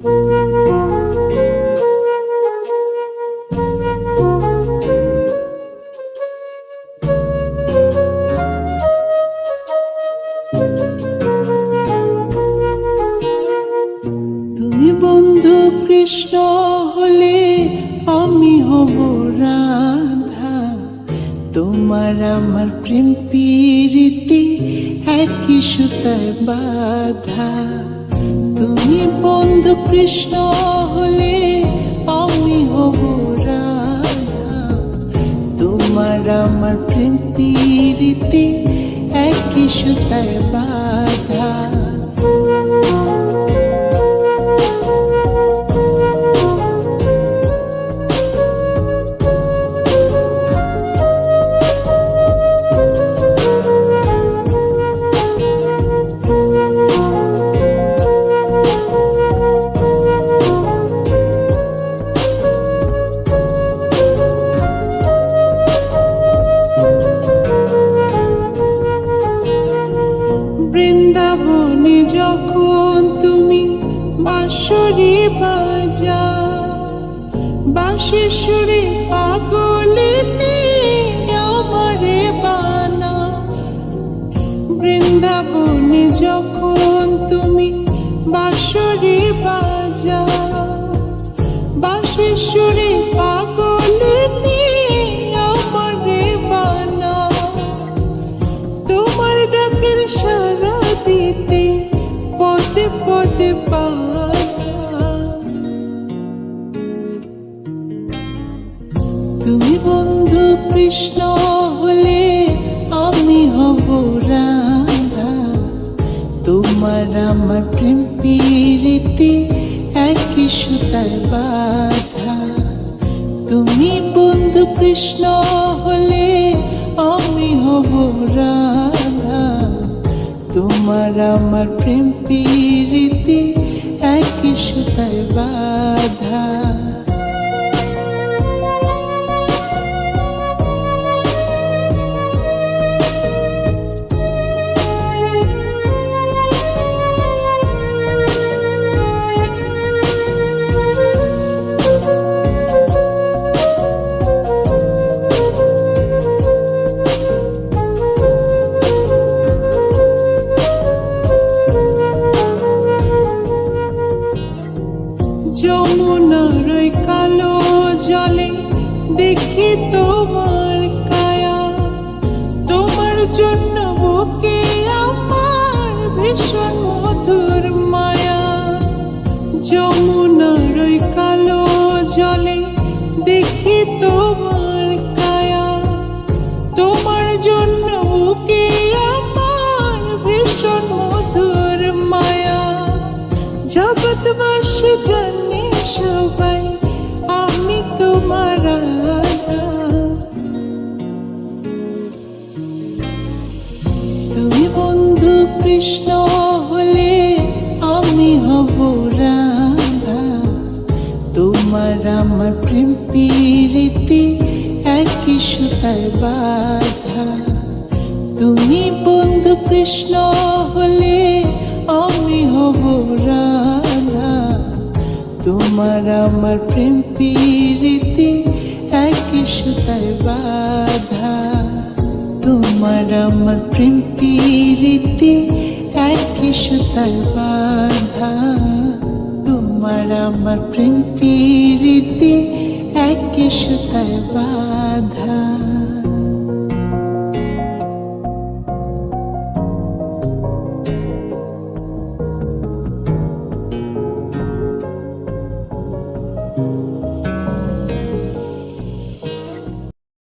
তুমি বন্ধু কৃষ্ণ হলে আমি হব রাধা, তোমার আমার প্রেম প্রীতি একই সুতায় বাঁধা। তুমি বন্ধু কৃষ্ণ হলে আমি হব রাধা, তোমার আমার প্রেম প্রীতি একই সুতায় বাঁধা। বৃন্দাবনে যখন তুমি বাঁশরি বাজাও, বাঁশির সুরে পাগলিনী আমারে বানাও। বৃন্দাবনে যখন তুমি বাঁশরি বাজাও, বাঁশির সুরে পাগলিনী আমারে বানাও। তোমার ডাকের সারা দিতে পদে পদে বাধা। তুমি বন্ধু কৃষ্ণ হলে আমি হব রাধা, তোমার আমার প্রেম প্রীতি একই সুতায় বাঁধা। তুমি বন্ধু কৃষ্ণ হলে আমি হব রাধা, তোমার আমার প্রেম প্রীতি একই সুতায় বাঁধা। যমুনার ওই কালো জলে দেখি তোমার কায়া, তোমার জন্য বুকে আমার ভীষণ মধুর মায়া। যমুনার ওই কালো জলে দেখি তোমার কায়া, তোমার জন্য বুকে আমার ভীষণ মধুর মায়া। জগৎবাসী জানে সবাই আমি তোমার রাধা, তুমি বন্ধু কৃষ্ণ হলে আমি হব রাধা, তোমার আমার প্রেম প্রীতি একই সুতায় বাঁধা। তুমি বন্ধু কৃষ্ণ হলে আমি হব রাধা, তোমার আমার প্রেম প্রীতি একই সুতায় বাঁধা। তোমার আমার প্রেম প্রীতি একই সুতায় বাঁধা, তোমার আমার প্রেম প্রীতি একই সুতায় বাঁধা।